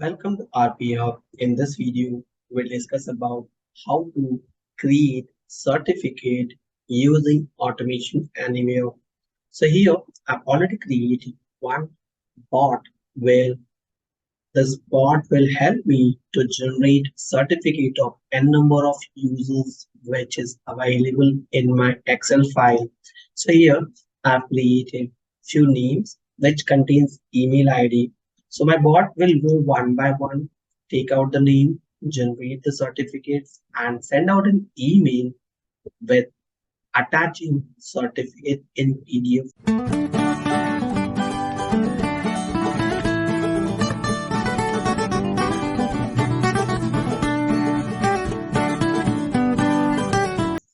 Welcome to RPR. In this video, we'll discuss about how to create certificate using automation anywhere. So here, I've already created one bot where this bot will help me to generate certificate of n number of users which is available in my Excel file. So here I've created few names which contains email ID. So my bot will go one by one, take out the name, generate the certificates and send out an email with attaching certificate in PDF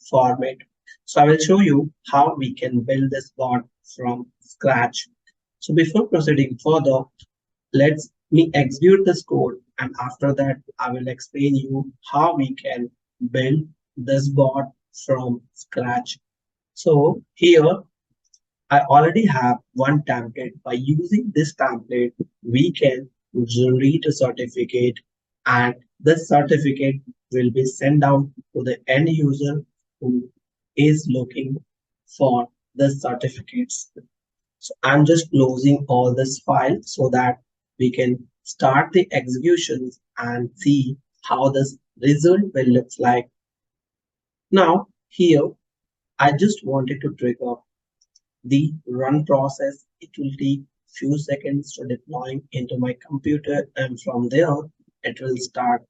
format. So I will show you how we can build this bot from scratch. So before proceeding further, let's me execute this code and after that I will explain you how we can build this bot from scratch. So here I already have one template. By using this template, we can generate a certificate and this certificate will be sent out to the end user who is looking for the certificates. So I'm just closing all this file so that we can start the executions and see how this result will look like. Now here I just wanted to trigger the run process. It will take few seconds to deploying into my computer and from there it will start.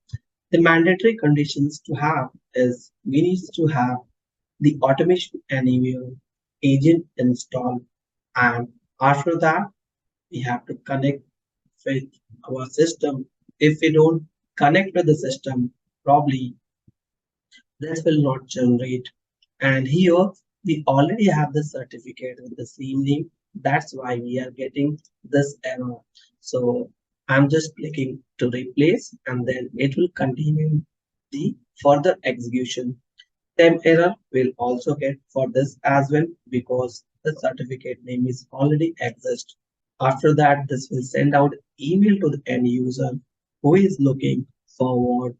The mandatory conditions to have is we need to have the automation anywhere agent installed and after that we have to connect with our system. If we don't connect with the system, probably this will not generate. And here we already have the certificate with the same name. That's why we are getting this error. So I'm just clicking to replace and then it will continue the further execution. Same error will also get for this as well because the certificate name is already exist. After that, this will send out email to the end user who is looking forward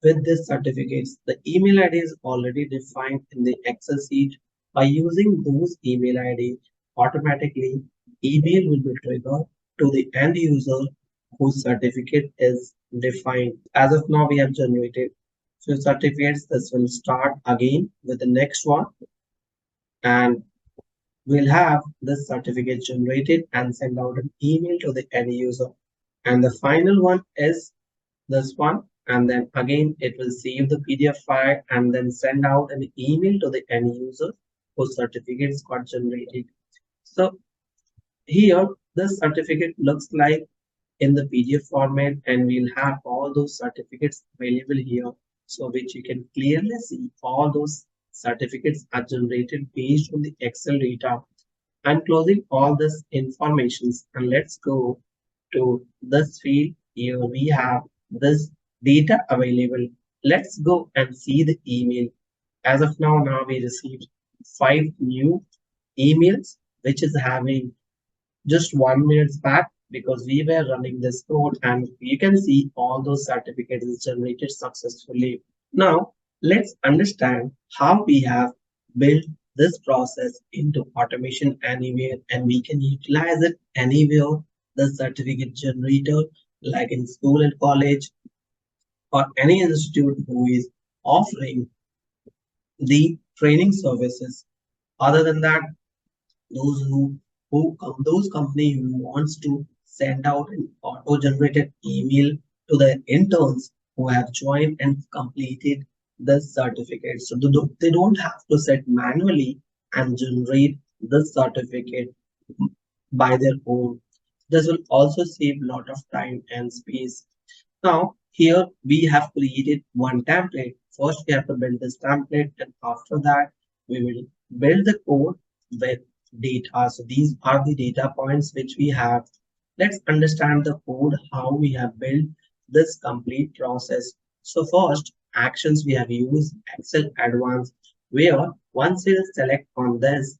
with these certificates. The email ID is already defined in the Excel sheet. By using those email ID, automatically email will be triggered to the end user whose certificate is defined. As of now, we have generated few certificates. This will start again with the next one and we'll have this certificate generated and send out an email to the end user. And the final one is this one and then again it will save the PDF file and then send out an email to the end user whose certificates got generated. So here this certificate looks like in the PDF format and we'll have all those certificates available here. So which you can clearly see all those certificates are generated based on the Excel data. I'm closing all this informations and let's go to this field. Here we have this data available. Let's go and see the email. As of now we received 5 new emails, which is having just 1 minute back because we were running this code and you can see all those certificates generated successfully. Now let's understand how we have built this process into automation anywhere and we can utilize it anywhere. The certificate generator like in school and college or any institute who is offering the training services. Other than that, those those company who wants to send out an auto-generated email to the interns who have joined and completed the certificate. So they don't have to set manually and generate the certificate by their own. This will also save a lot of time and space. Now, here we have created one template. First, we have to build this template, and after that, we will build the code with data. So these are the data points which we have. Let's understand the code, how we have built this complete process. So first, actions we have used Excel Advanced, where once you select on this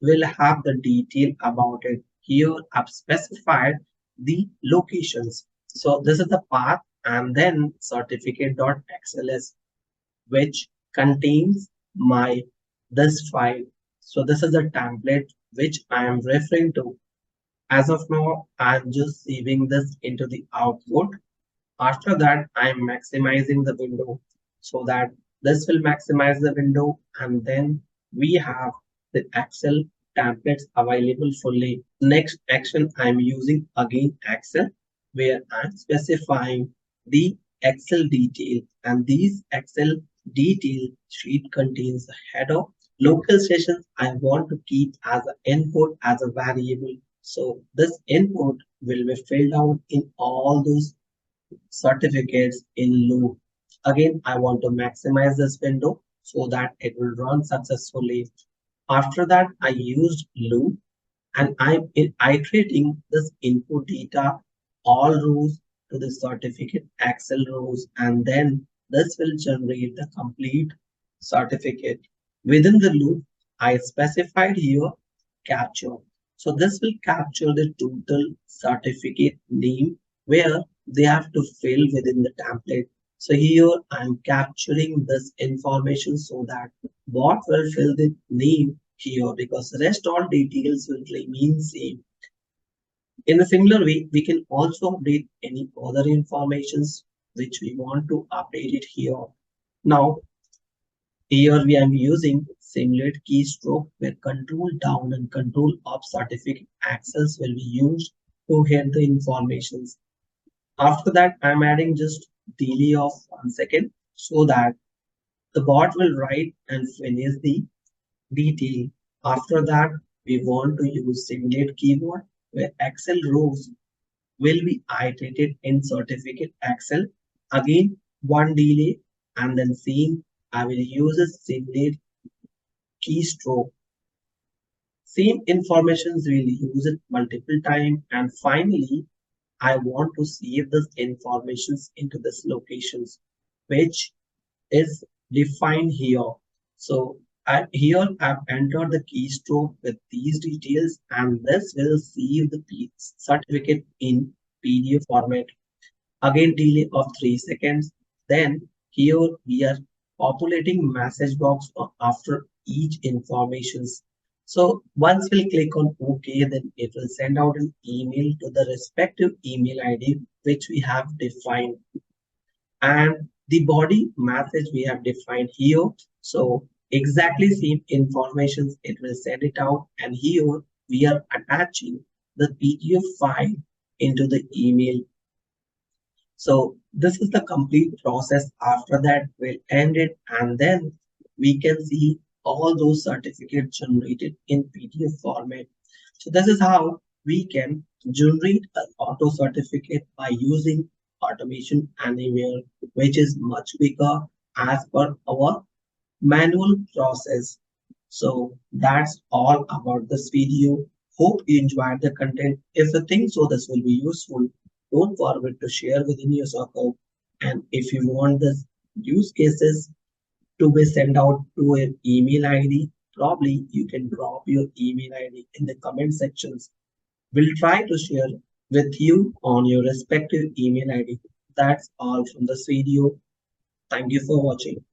will have the detail about it. Here I've specified the locations. So this is the path, and then certificate.xls, which contains my this file. So this is a template which I am referring to. As of now, I'm just saving this into the output. After that, I'm maximizing the window so that this will maximize the window, and then we have the Excel templates available fully. Next action, I'm using again Excel, where I'm specifying the Excel detail, and these Excel detail sheet contains the header. Local sessions I want to keep as an input as a variable. So this input will be filled out in all those certificates in loop. Again, I want to maximize this window so that it will run successfully. After that, I used loop, and I'm iterating this input data, all rows to the certificate Excel rows, and then this will generate the complete certificate. Within the loop, I specified here capture. So this will capture the total certificate name where they have to fill within the template. So here I'm capturing this information so that bot will fill the name here, because the rest all details will remain same. In a similar way, we can also update any other informations which we want to update it here. Now, here we are using simulate keystroke, where control down and control up certificate access will be used to hit the informations. After that, I'm adding just delay of 1 second so that the bot will write and finish the detail. After that, we want to use simulate keyword, where Excel rows will be iterated in certificate Excel. Again, one delay, and then same. I will use a simulate keystroke. Same informations will use it multiple times, and finally, I want to save this informations into this locations, which is defined here. So here I've entered the keystroke with these details, and this will save the certificate in PDF format. Again, delay of 3 seconds. Then here we are populating message box after each informations. So once we'll click on OK, then it will send out an email to the respective email ID which we have defined, and the body message we have defined here. So exactly same information it will send it out, and here we are attaching the PDF file into the email. So this is the complete process. After that, we'll end it, and then we can see all those certificates generated in PDF format. So this is how we can generate an auto certificate by using automation anywhere, which is much bigger as per our manual process. So that's all about this video. Hope you enjoyed the content. If you think so, this will be useful. Don't forget to share within your circle. And if you want this use cases to be sent out to an email ID, probably you can drop your email ID in the comment sections. We'll try to share with you on your respective email ID. That's all from this video. Thank you for watching.